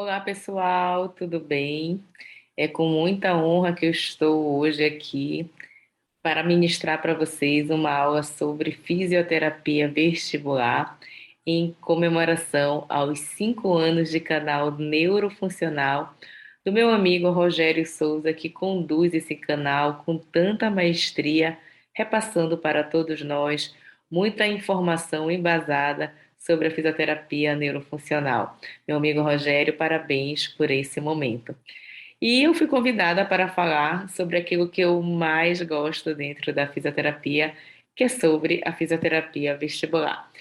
Olá, pessoal, tudo bem? É com muita honra que eu estou hoje aqui para ministrar para vocês uma aula sobre fisioterapia vestibular em comemoração aos 5 anos de canal Neurofuncional do meu amigo Rogério Souza, que conduz esse canal com tanta maestria, repassando para todos nós muita informação embasada sobre a fisioterapia neurofuncional. Meu amigo Rogério, parabéns por esse momento. E eu fui convidada para falar sobre aquilo que eu mais gosto dentro da fisioterapia, que é sobre a fisioterapia vestibular.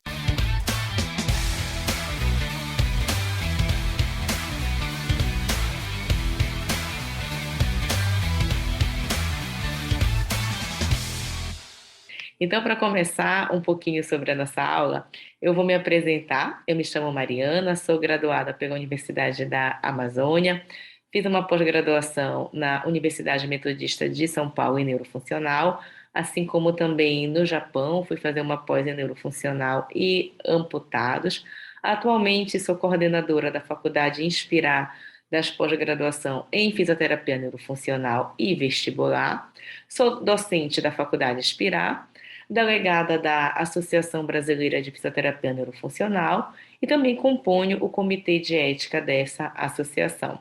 Então, para começar um pouquinho sobre a nossa aula, eu vou me apresentar. Eu me chamo Mariana, sou graduada pela Universidade da Amazônia, fiz uma pós-graduação na Universidade Metodista de São Paulo em Neurofuncional, assim como também no Japão, fui fazer uma pós em Neurofuncional e Amputados. Atualmente sou coordenadora da Faculdade Inspirar das pós-graduação em Fisioterapia Neurofuncional e Vestibular. Sou docente da Faculdade Inspirar, delegada da Associação Brasileira de Fisioterapia Neurofuncional e também componho o comitê de ética dessa associação.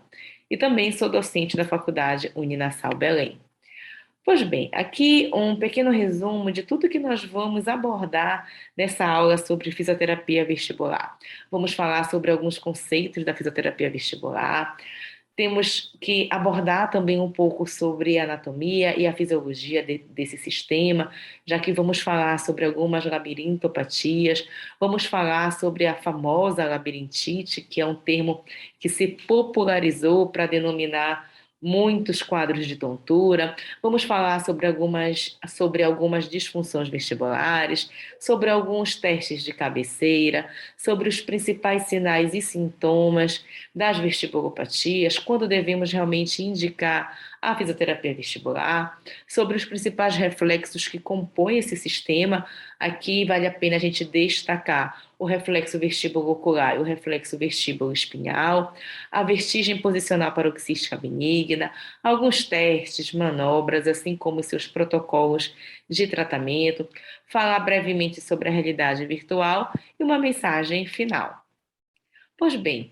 E também sou docente da Faculdade Uninassal Belém. Pois bem, aqui um pequeno resumo de tudo que nós vamos abordar nessa aula sobre fisioterapia vestibular. Vamos falar sobre alguns conceitos da fisioterapia vestibular, temos que abordar também um pouco sobre a anatomia e a fisiologia desse sistema, já que vamos falar sobre algumas labirintopatias, vamos falar sobre a famosa labirintite, que é um termo que se popularizou para denominar muitos quadros de tontura. Vamos falar sobre algumas disfunções vestibulares, sobre alguns testes de cabeceira, sobre os principais sinais e sintomas das vestibulopatias, quando devemos realmente indicar a fisioterapia vestibular, sobre os principais reflexos que compõem esse sistema. Aqui vale a pena a gente destacar o reflexo vestíbulo-ocular e o reflexo vestíbulo-espinhal, a vertigem posicional paroxística benigna, alguns testes, manobras, assim como seus protocolos de tratamento, falar brevemente sobre a realidade virtual e uma mensagem final. Pois bem,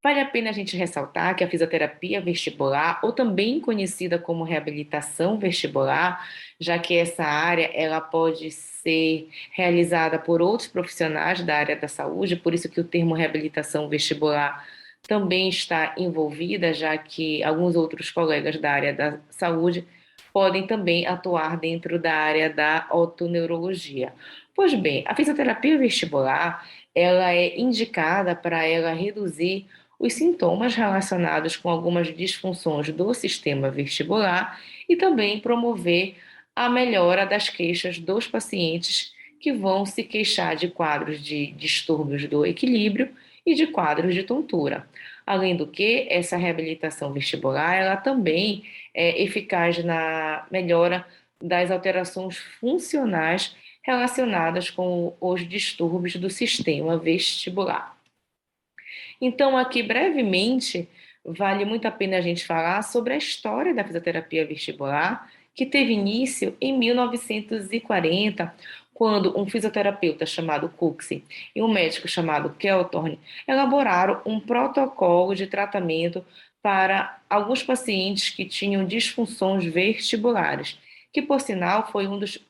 vale a pena a gente ressaltar que a fisioterapia vestibular, ou também conhecida como reabilitação vestibular, já que essa área ela pode ser realizada por outros profissionais da área da saúde, por isso que o termo reabilitação vestibular também está envolvida, já que alguns outros colegas da área da saúde podem também atuar dentro da área da otoneurologia. Pois bem, a fisioterapia vestibular, ela é indicada para ela reduzir os sintomas relacionados com algumas disfunções do sistema vestibular e também promover a melhora das queixas dos pacientes que vão se queixar de quadros de distúrbios do equilíbrio e de quadros de tontura. Além do que, essa reabilitação vestibular, ela também é eficaz na melhora das alterações funcionais relacionadas com os distúrbios do sistema vestibular. Então, aqui brevemente, vale muito a pena a gente falar sobre a história da fisioterapia vestibular, que teve início em 1940, quando um fisioterapeuta chamado Cooksey e um médico chamado Keltorne elaboraram um protocolo de tratamento para alguns pacientes que tinham disfunções vestibulares, que, por sinal, foi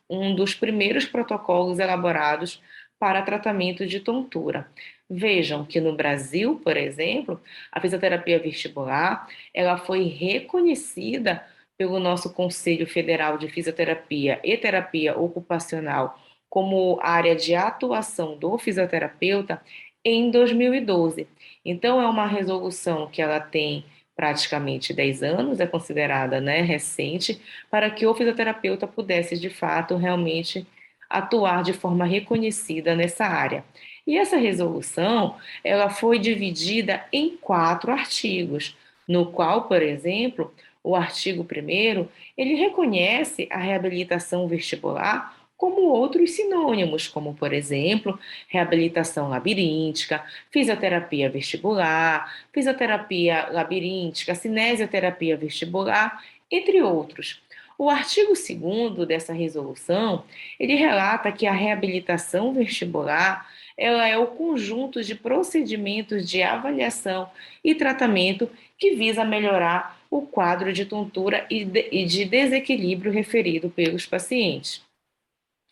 um dos primeiros protocolos elaborados para tratamento de tontura. Vejam que no Brasil, por exemplo, a fisioterapia vestibular, ela foi reconhecida pelo nosso Conselho Federal de Fisioterapia e Terapia Ocupacional como área de atuação do fisioterapeuta em 2012. Então, é uma resolução que ela tem praticamente 10 anos, é considerada, né, recente, para que o fisioterapeuta pudesse, de fato, realmente atuar de forma reconhecida nessa área. E essa resolução, ela foi dividida em 4 artigos, no qual, por exemplo, o artigo 1º, ele reconhece a reabilitação vestibular como outros sinônimos, como, por exemplo, reabilitação labiríntica, fisioterapia vestibular, fisioterapia labiríntica, cinesioterapia vestibular, entre outros. O artigo 2º dessa resolução, ele relata que a reabilitação vestibular, ela é o conjunto de procedimentos de avaliação e tratamento que visa melhorar o quadro de tontura e de desequilíbrio referido pelos pacientes.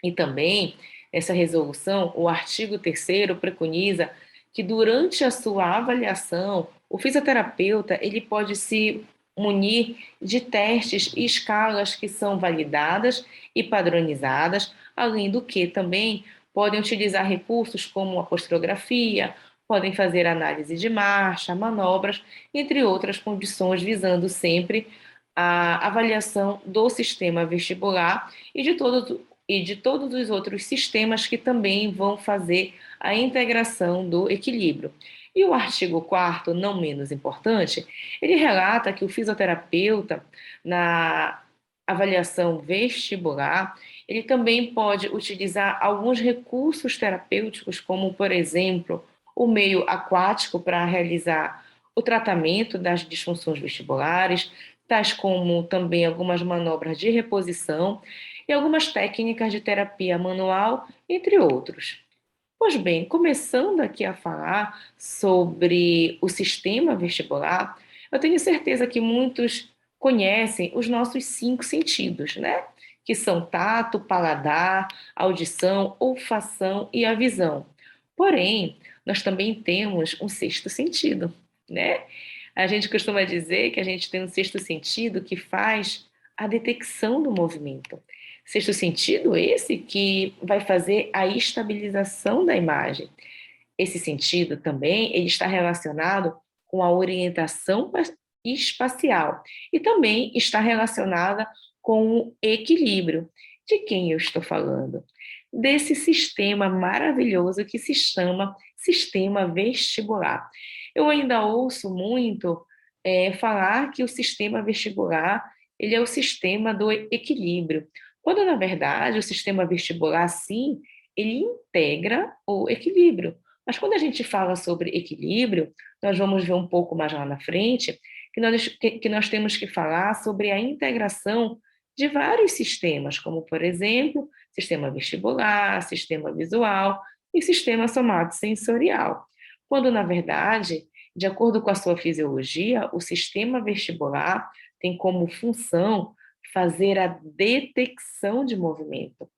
E também, essa resolução, o artigo 3º preconiza que durante a sua avaliação, o fisioterapeuta ele pode se munir de testes e escalas que são validadas e padronizadas, além do que também podem utilizar recursos como a posturografia, podem fazer análise de marcha, manobras, entre outras condições, visando sempre a avaliação do sistema vestibular e de todos os outros sistemas que também vão fazer a integração do equilíbrio. E o artigo 4º, não menos importante, ele relata que o fisioterapeuta, na avaliação vestibular, ele também pode utilizar alguns recursos terapêuticos, como, por exemplo, o meio aquático para realizar o tratamento das disfunções vestibulares, tais como também algumas manobras de reposição e algumas técnicas de terapia manual, entre outros. Pois bem, começando aqui a falar sobre o sistema vestibular, eu tenho certeza que muitos conhecem os nossos 5 sentidos, né? Que são tato, paladar, audição, olfação e a visão. Porém, nós também temos um sexto sentido, né? A gente costuma dizer que a gente tem um sexto sentido que faz a detecção do movimento. Sexto sentido esse que vai fazer a estabilização da imagem. Esse sentido também ele está relacionado com a orientação espacial e também está relacionada com o equilíbrio. De quem eu estou falando? Desse sistema maravilhoso que se chama sistema vestibular. Eu ainda ouço muito falar que o sistema vestibular ele é o sistema do equilíbrio, quando na verdade o sistema vestibular, sim, ele integra o equilíbrio. Mas quando a gente fala sobre equilíbrio, nós vamos ver um pouco mais lá na frente que nós temos que falar sobre a integração de vários sistemas, como, por exemplo, sistema vestibular, sistema visual e sistema somatosensorial. Quando, na verdade, de acordo com a sua fisiologia, o sistema vestibular tem como função fazer a detecção de movimento,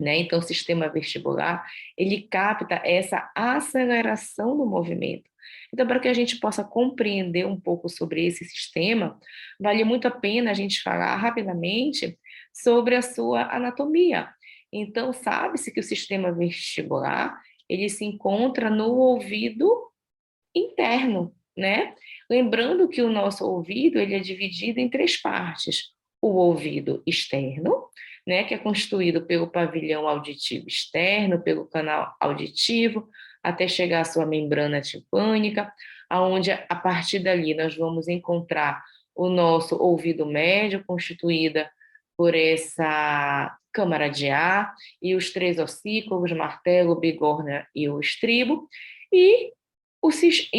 né? Então, o sistema vestibular, ele capta essa aceleração do movimento. Então, para que a gente possa compreender um pouco sobre esse sistema, vale muito a pena a gente falar rapidamente sobre a sua anatomia. Então, sabe-se que o sistema vestibular, ele se encontra no ouvido interno, né? Lembrando que o nosso ouvido ele é dividido em 3 partes. O ouvido externo, né, que é constituído pelo pavilhão auditivo externo, pelo canal auditivo, até chegar à sua membrana timpânica, aonde a partir dali nós vamos encontrar o nosso ouvido médio, constituída por essa câmara de ar e os 3 ossículos, martelo, bigorna e o estribo, e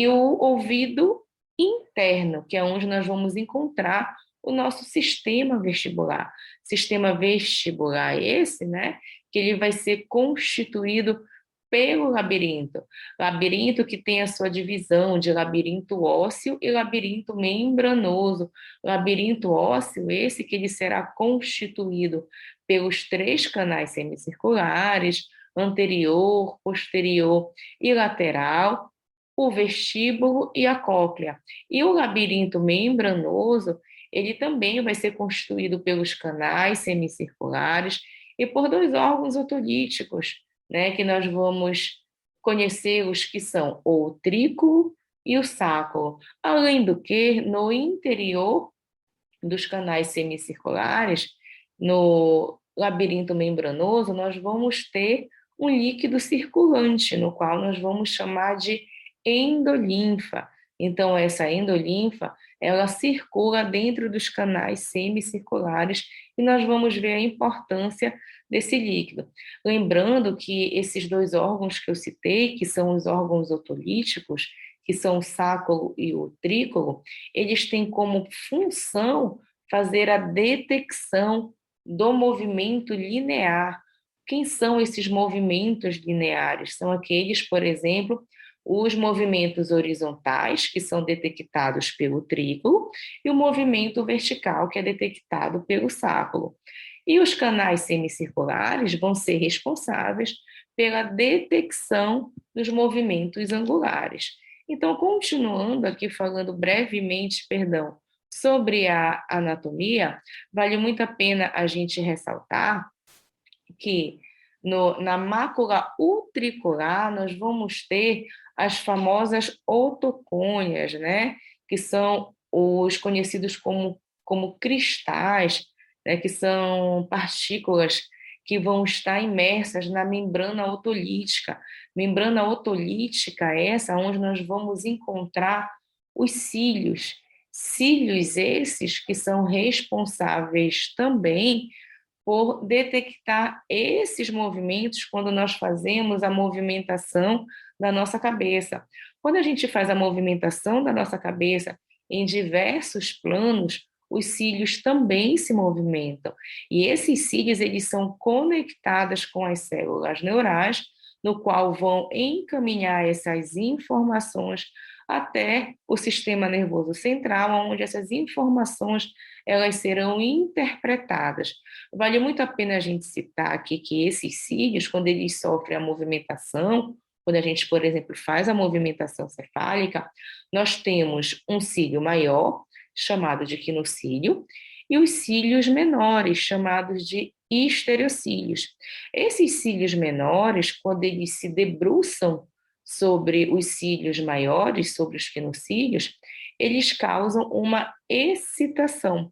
o ouvido interno, que é onde nós vamos encontrar o nosso sistema vestibular. Sistema vestibular esse, né, que ele vai ser constituído pelo labirinto. Labirinto que tem a sua divisão de labirinto ósseo e labirinto membranoso. Labirinto ósseo esse que ele será constituído pelos 3 canais semicirculares, anterior, posterior e lateral, o vestíbulo e a cóclea. E o labirinto membranoso, ele também vai ser constituído pelos canais semicirculares e por 2 órgãos otolíticos, né, que nós vamos conhecer os que são o trículo e o sacro. Além do que, no interior dos canais semicirculares, no labirinto membranoso, nós vamos ter um líquido circulante, no qual nós vamos chamar de endolinfa. Então, essa endolinfa, ela circula dentro dos canais semicirculares e nós vamos ver a importância desse líquido. Lembrando que esses dois órgãos que eu citei, que são os órgãos otolíticos, que são o sáculo e o utrículo, eles têm como função fazer a detecção do movimento linear. Quem são esses movimentos lineares? São aqueles, por exemplo, os movimentos horizontais, que são detectados pelo utrículo, e o movimento vertical, que é detectado pelo sáculo. E os canais semicirculares vão ser responsáveis pela detecção dos movimentos angulares. Então, continuando aqui, falando brevemente, perdão, sobre a anatomia, vale muito a pena a gente ressaltar que na mácula utricular nós vamos ter as famosas otocônias, né? Que são os conhecidos como cristais, né? Que são partículas que vão estar imersas na membrana otolítica. Membrana otolítica é essa onde nós vamos encontrar os cílios. Cílios esses que são responsáveis também por detectar esses movimentos quando nós fazemos a movimentação da nossa cabeça. Quando a gente faz a movimentação da nossa cabeça em diversos planos, os cílios também se movimentam. E esses cílios, eles são conectados com as células neurais, no qual vão encaminhar essas informações até o sistema nervoso central, onde essas informações elas serão interpretadas. Vale muito a pena a gente citar aqui que esses cílios, quando eles sofrem a movimentação, quando a gente, por exemplo, faz a movimentação cefálica, nós temos um cílio maior, chamado de quinocílio, e os cílios menores, chamados de estereocílios. Esses cílios menores, quando eles se debruçam sobre os cílios maiores, sobre os quinocílios, eles causam uma excitação.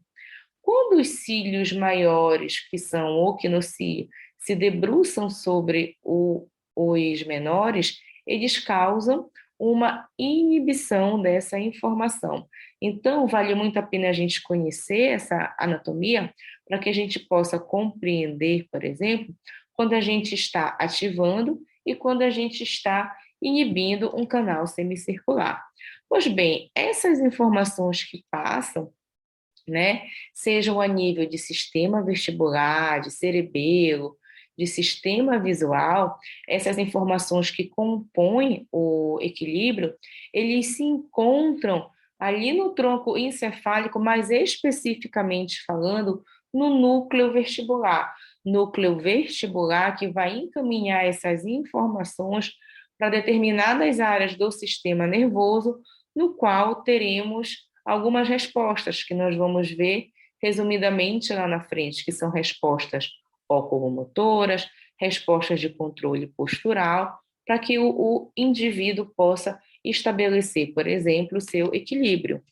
Quando os cílios maiores, que são o quinocílio, se debruçam sobre os menores, eles causam uma inibição dessa informação. Então, vale muito a pena a gente conhecer essa anatomia para que a gente possa compreender, por exemplo, quando a gente está ativando e quando a gente está inibindo um canal semicircular. Pois bem, essas informações que passam, né, sejam a nível de sistema vestibular, de cerebelo, de sistema visual, essas informações que compõem o equilíbrio, eles se encontram ali no tronco encefálico, mais especificamente falando, no núcleo vestibular. Núcleo vestibular que vai encaminhar essas informações para determinadas áreas do sistema nervoso, no qual teremos algumas respostas que nós vamos ver resumidamente lá na frente, que são respostas oculomotoras, respostas de controle postural, para que o indivíduo possa estabelecer, por exemplo, o seu equilíbrio.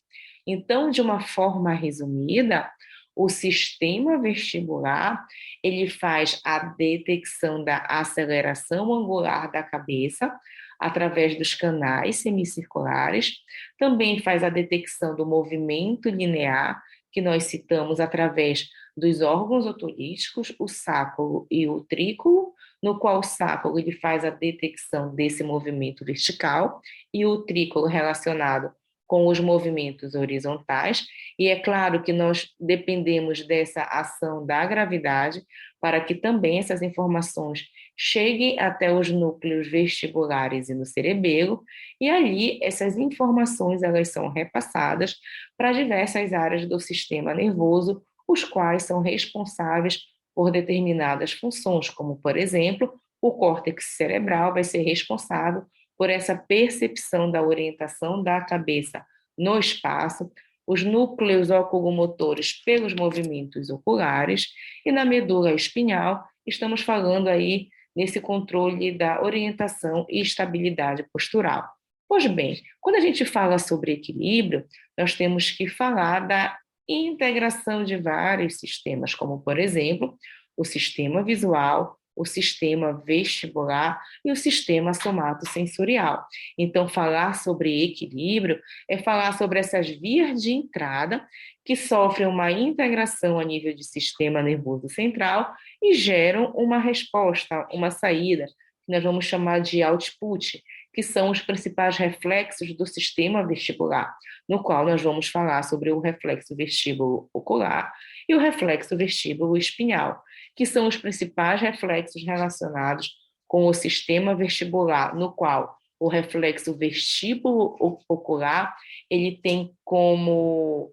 Então, de uma forma resumida, o sistema vestibular, ele faz a detecção da aceleração angular da cabeça através dos canais semicirculares, também faz a detecção do movimento linear, que nós citamos através dos órgãos otolíticos, o sáculo e o utrículo, no qual o sáculo ele faz a detecção desse movimento vertical e o utrículo relacionado com os movimentos horizontais, e é claro que nós dependemos dessa ação da gravidade para que também essas informações cheguem até os núcleos vestibulares e no cerebelo, e ali essas informações elas são repassadas para diversas áreas do sistema nervoso, os quais são responsáveis por determinadas funções, como, por exemplo, o córtex cerebral vai ser responsável por essa percepção da orientação da cabeça no espaço, os núcleos oculomotores pelos movimentos oculares, e na medula espinhal estamos falando aí nesse controle da orientação e estabilidade postural. Pois bem, quando a gente fala sobre equilíbrio, nós temos que falar da integração de vários sistemas, como, por exemplo, o sistema visual, o sistema vestibular e o sistema somatosensorial. Então, falar sobre equilíbrio é falar sobre essas vias de entrada que sofrem uma integração a nível de sistema nervoso central e geram uma resposta, uma saída, que nós vamos chamar de output, que são os principais reflexos do sistema vestibular, no qual nós vamos falar sobre o reflexo vestíbulo ocular e o reflexo vestíbulo espinhal, que são os principais reflexos relacionados com o sistema vestibular, no qual o reflexo vestíbulo ocular, ele tem como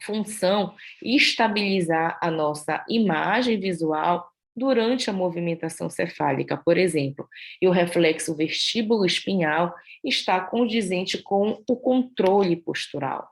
função estabilizar a nossa imagem visual durante a movimentação cefálica, por exemplo, e o reflexo vestíbulo espinhal está condizente com o controle postural.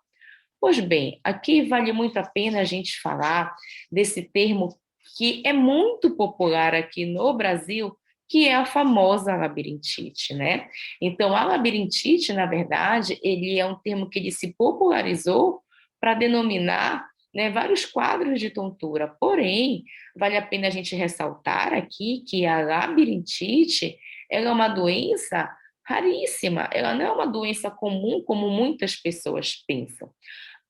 Pois bem, aqui vale muito a pena a gente falar desse termo que é muito popular aqui no Brasil, que é a famosa labirintite, né? Então, a labirintite, na verdade, ele é um termo que ele se popularizou para denominar, né, vários quadros de tontura. Porém, vale a pena a gente ressaltar aqui que a labirintite, ela é uma doença raríssima, ela não é uma doença comum como muitas pessoas pensam.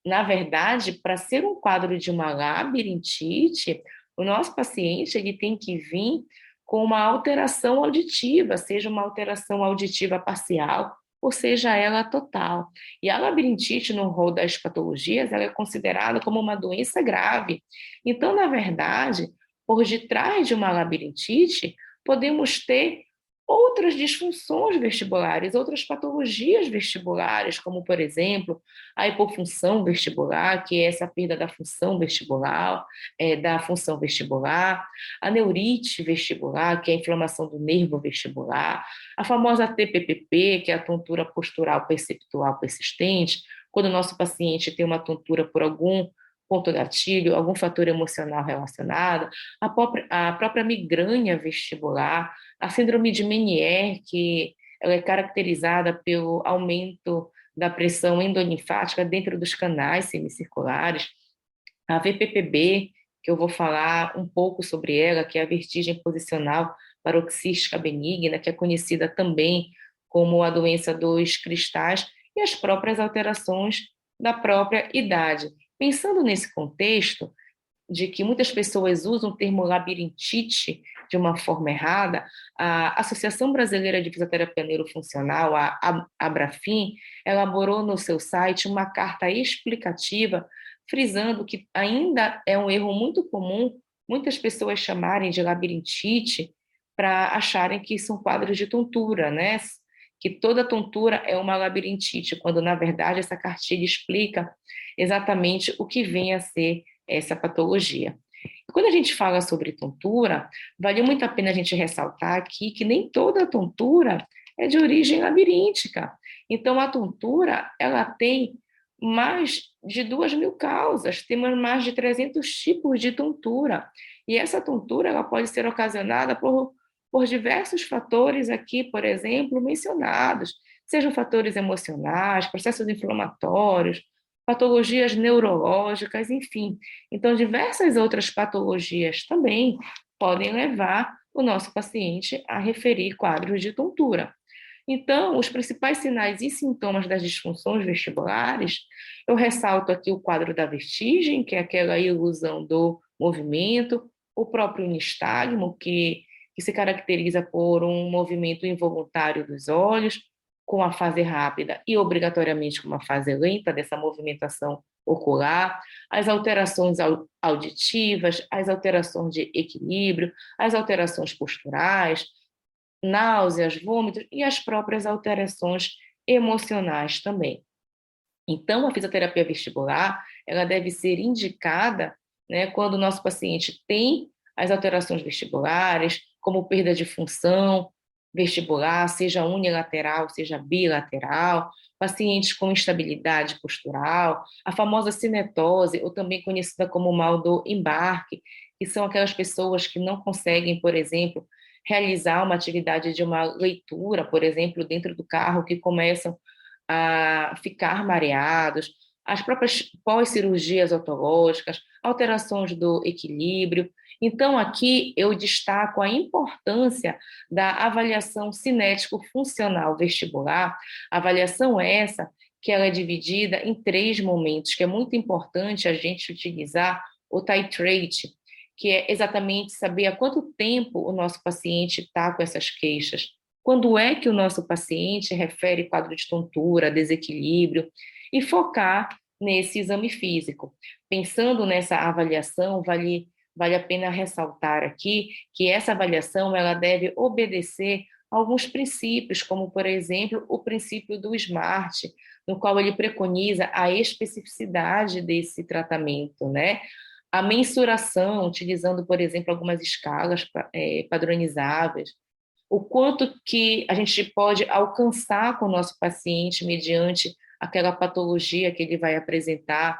Na verdade, para ser um quadro de uma labirintite, o nosso paciente ele tem que vir com uma alteração auditiva, seja uma alteração auditiva parcial, ou seja ela total. E a labirintite, no rol das patologias, ela é considerada como uma doença grave. Então, na verdade, por detrás de uma labirintite, podemos ter outras disfunções vestibulares, outras patologias vestibulares, como, por exemplo, a hipofunção vestibular, que é essa perda da função vestibular, a neurite vestibular, que é a inflamação do nervo vestibular, a famosa TPPP, que é a tontura postural perceptual persistente, quando o nosso paciente tem uma tontura por algum ponto gatilho, algum fator emocional relacionado, a própria migrânia vestibular, a síndrome de Meniere, que ela é caracterizada pelo aumento da pressão endolinfática dentro dos canais semicirculares, a VPPB, que eu vou falar um pouco sobre ela, que é a vertigem posicional paroxística benigna, que é conhecida também como a doença dos cristais, e as próprias alterações da própria idade. Pensando nesse contexto, de que muitas pessoas usam o termo labirintite de uma forma errada, a Associação Brasileira de Fisioterapia Neurofuncional, a Abrafim, elaborou no seu site uma carta explicativa, frisando que ainda é um erro muito comum muitas pessoas chamarem de labirintite para acharem que são quadros de tontura, né? Que toda tontura é uma labirintite, quando na verdade essa cartilha explica exatamente o que vem a ser essa patologia. Quando a gente fala sobre tontura, vale muito a pena a gente ressaltar aqui que nem toda tontura é de origem labiríntica. Então, a tontura, ela tem mais de 2.000 causas, temos mais de 300 tipos de tontura. E essa tontura, ela pode ser ocasionada por diversos fatores aqui, por exemplo, mencionados, sejam fatores emocionais, processos inflamatórios, patologias neurológicas, enfim. Então, diversas outras patologias também podem levar o nosso paciente a referir quadros de tontura. Então, os principais sinais e sintomas das disfunções vestibulares, eu ressalto aqui o quadro da vertigem, que é aquela ilusão do movimento, o próprio nistagmo, que se caracteriza por um movimento involuntário dos olhos, com a fase rápida e obrigatoriamente com uma fase lenta dessa movimentação ocular, as alterações auditivas, as alterações de equilíbrio, as alterações posturais, náuseas, vômitos e as próprias alterações emocionais também. Então, a fisioterapia vestibular, ela deve ser indicada, né, quando o nosso paciente tem as alterações vestibulares, como perda de função vestibular, seja unilateral, seja bilateral, pacientes com instabilidade postural, a famosa cinetose, ou também conhecida como mal do embarque, que são aquelas pessoas que não conseguem, por exemplo, realizar uma atividade de uma leitura, por exemplo, dentro do carro, que começam a ficar mareados, as próprias pós-cirurgias otológicas, alterações do equilíbrio. Então, aqui eu destaco a importância da avaliação cinético-funcional vestibular, avaliação essa que ela é dividida em 3 momentos, que é muito importante a gente utilizar o titrate, que é exatamente saber há quanto tempo o nosso paciente está com essas queixas, quando é que o nosso paciente refere quadro de tontura, desequilíbrio, e focar nesse exame físico. Pensando nessa avaliação, vale a pena ressaltar aqui que essa avaliação ela deve obedecer a alguns princípios, como, por exemplo, o princípio do SMART, no qual ele preconiza a especificidade desse tratamento, né? A mensuração, utilizando, por exemplo, algumas escalas padronizáveis, o quanto que a gente pode alcançar com o nosso paciente mediante aquela patologia que ele vai apresentar,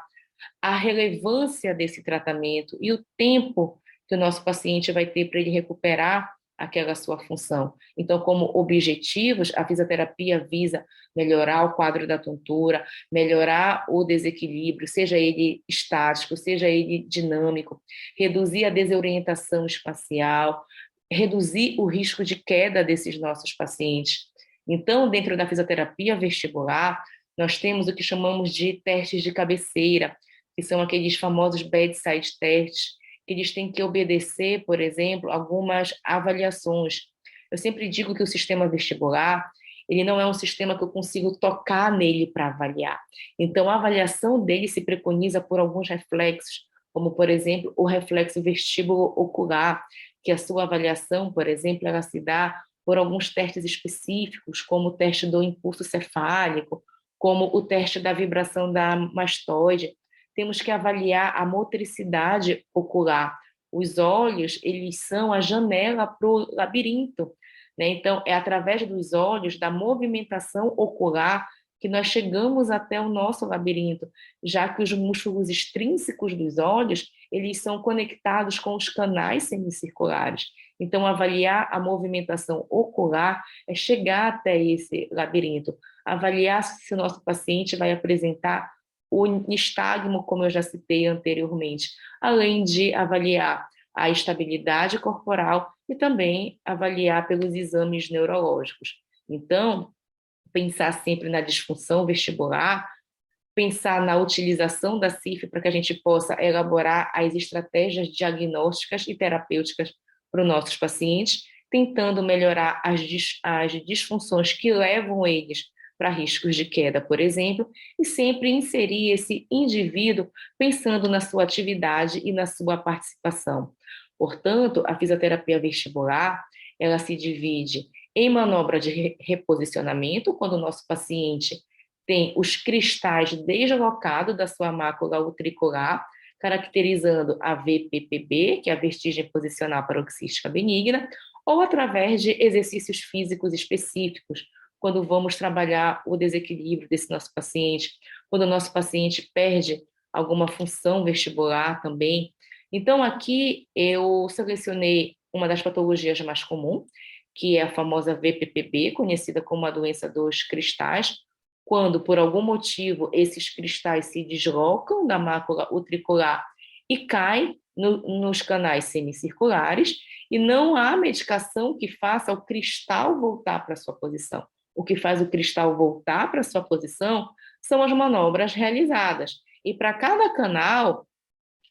a relevância desse tratamento e o tempo que o nosso paciente vai ter para ele recuperar aquela sua função. Então, como objetivos, a fisioterapia visa melhorar o quadro da tontura, melhorar o desequilíbrio, seja ele estático, seja ele dinâmico, reduzir a desorientação espacial, reduzir o risco de queda desses nossos pacientes. Então, dentro da fisioterapia vestibular, nós temos o que chamamos de testes de cabeceira, que são aqueles famosos bedside tests, que eles têm que obedecer, por exemplo, algumas avaliações. Eu sempre digo que o sistema vestibular, ele não é um sistema que eu consigo tocar nele para avaliar. Então, a avaliação dele se preconiza por alguns reflexos, como, por exemplo, o reflexo vestíbulo ocular, que a sua avaliação, por exemplo, ela se dá por alguns testes específicos, como o teste do impulso cefálico, como o teste da vibração da mastoide. Temos que avaliar a motricidade ocular. Os olhos, eles são a janela para o labirinto, né? Então, é através dos olhos, da movimentação ocular, que nós chegamos até o nosso labirinto, já que os músculos extrínsecos dos olhos, eles são conectados com os canais semicirculares. Então, avaliar a movimentação ocular é chegar até esse labirinto, avaliar se o nosso paciente vai apresentar o nistagmo, como eu já citei anteriormente, além de avaliar a estabilidade corporal e também avaliar pelos exames neurológicos. Então, pensar sempre na disfunção vestibular, pensar na utilização da CIF para que a gente possa elaborar as estratégias diagnósticas e terapêuticas para os nossos pacientes, tentando melhorar as disfunções que levam eles para riscos de queda, por exemplo, e sempre inserir esse indivíduo pensando na sua atividade e na sua participação. Portanto, a fisioterapia vestibular, ela se divide em manobra de reposicionamento, quando o nosso paciente tem os cristais deslocados da sua mácula utricular, caracterizando a VPPB, que é a vertigem posicional paroxística benigna, ou através de exercícios físicos específicos, quando vamos trabalhar o desequilíbrio desse nosso paciente, quando o nosso paciente perde alguma função vestibular também. Então, aqui eu selecionei uma das patologias mais comuns, que é a famosa VPPB, conhecida como a doença dos cristais, quando, por algum motivo, esses cristais se deslocam da mácula utricular e caem nos canais semicirculares, e não há medicação que faça o cristal voltar para sua posição. O que faz o cristal voltar para sua posição são as manobras realizadas. E para cada canal,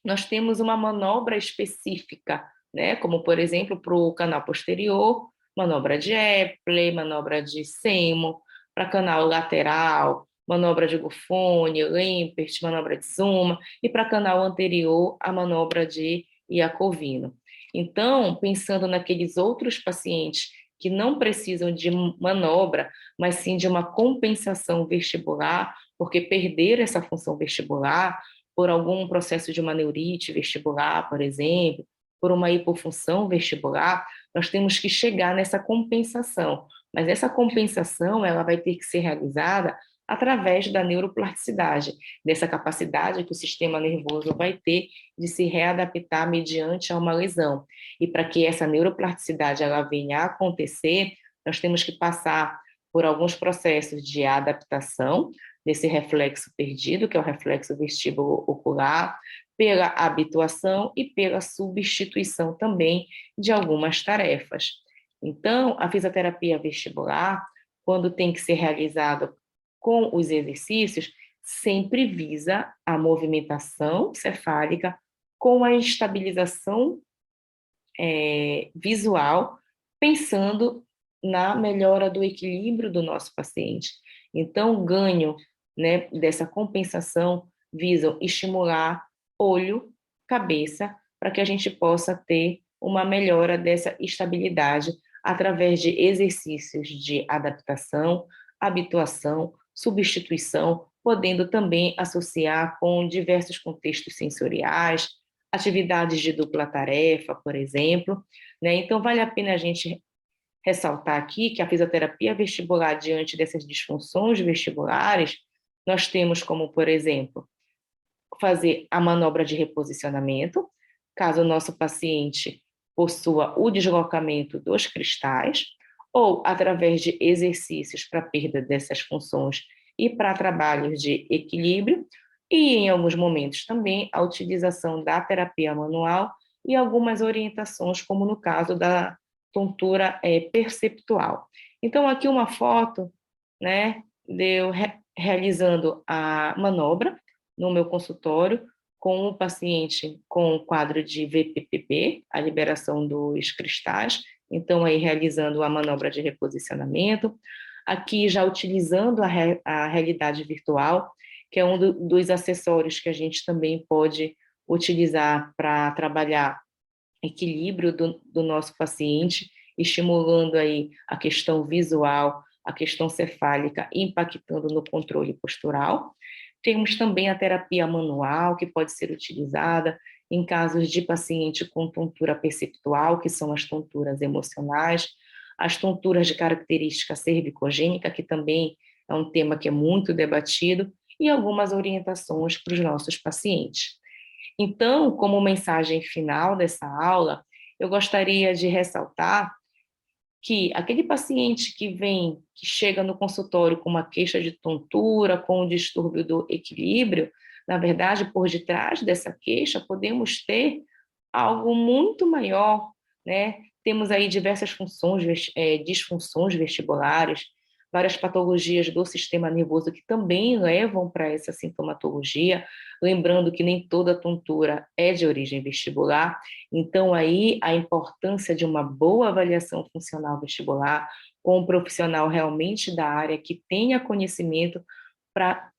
nós temos uma manobra específica, né? Como, por exemplo, para o canal posterior, manobra de Epley, manobra de Seymour, para canal lateral, manobra de Buffoni, Lempert, manobra de Zuma, e para canal anterior, a manobra de Iacovino. Então, pensando naqueles outros pacientes que não precisam de manobra, mas sim de uma compensação vestibular, porque perderam essa função vestibular, por algum processo de uma neurite vestibular, por exemplo, por uma hipofunção vestibular, nós temos que chegar nessa compensação. Mas essa compensação, ela vai ter que ser realizada através da neuroplasticidade, dessa capacidade que o sistema nervoso vai ter de se readaptar mediante a uma lesão. E para que essa neuroplasticidade ela venha a acontecer, nós temos que passar por alguns processos de adaptação, desse reflexo perdido, que é o reflexo vestíbulo-ocular, pela habituação e pela substituição também de algumas tarefas. Então, a fisioterapia vestibular, quando tem que ser realizada com os exercícios, sempre visa a movimentação cefálica com a estabilização visual, pensando na melhora do equilíbrio do nosso paciente. Então, o ganho, né, dessa compensação visam estimular olho, cabeça, para que a gente possa ter uma melhora dessa estabilidade através de exercícios de adaptação, habituação, substituição, podendo também associar com diversos contextos sensoriais, atividades de dupla tarefa, por exemplo, né? Então, vale a pena a gente ressaltar aqui que a fisioterapia vestibular, diante dessas disfunções vestibulares, nós temos como, por exemplo, fazer a manobra de reposicionamento, caso o nosso paciente possua o deslocamento dos cristais, ou através de exercícios para perda dessas funções e para trabalhos de equilíbrio, e em alguns momentos também a utilização da terapia manual e algumas orientações, como no caso da tontura perceptual. Então, aqui uma foto, né, de eu realizando a manobra no meu consultório com o paciente com o quadro de VPPP, a liberação dos cristais, então aí realizando a manobra de reposicionamento, aqui já utilizando a realidade virtual, que é um dos acessórios que a gente também pode utilizar para trabalhar equilíbrio do nosso paciente, estimulando aí a questão visual, a questão cefálica, impactando no controle postural. Temos também a terapia manual, que pode ser utilizada em casos de paciente com tontura perceptual, que são as tonturas emocionais, as tonturas de característica cervicogênica, que também é um tema que é muito debatido, e algumas orientações para os nossos pacientes. Então, como mensagem final dessa aula, eu gostaria de ressaltar que aquele paciente que chega no consultório com uma queixa de tontura, com um distúrbio do equilíbrio, na verdade, por detrás dessa queixa, podemos ter algo muito maior, né? Temos aí diversas disfunções vestibulares, várias patologias do sistema nervoso que também levam para essa sintomatologia, lembrando que nem toda tontura é de origem vestibular, então aí a importância de uma boa avaliação funcional vestibular, com um profissional realmente da área que tenha conhecimento para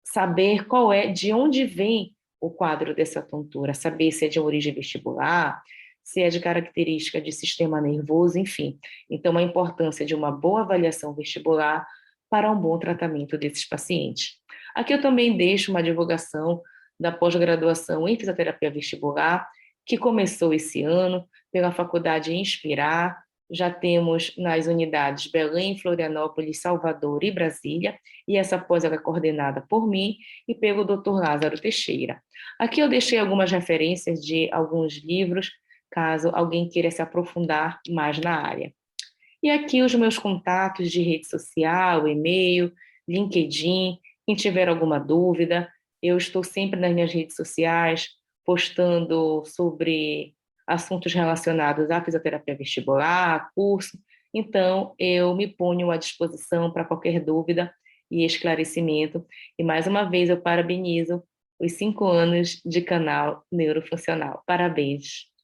saber de onde vem o quadro dessa tontura, saber se é de origem vestibular, se é de característica de sistema nervoso, enfim. Então, a importância de uma boa avaliação vestibular para um bom tratamento desses pacientes. Aqui eu também deixo uma divulgação da pós-graduação em fisioterapia vestibular, que começou esse ano pela Faculdade Inspirar. Já temos nas unidades Belém, Florianópolis, Salvador e Brasília, e essa pós é coordenada por mim e pelo Dr. Lázaro Teixeira. Aqui eu deixei algumas referências de alguns livros, caso alguém queira se aprofundar mais na área. E aqui os meus contatos de rede social, e-mail, LinkedIn, quem tiver alguma dúvida, eu estou sempre nas minhas redes sociais, postando sobre assuntos relacionados à fisioterapia vestibular, curso, então eu me ponho à disposição para qualquer dúvida e esclarecimento. E mais uma vez eu parabenizo os 5 anos de canal Neurofuncional. Parabéns!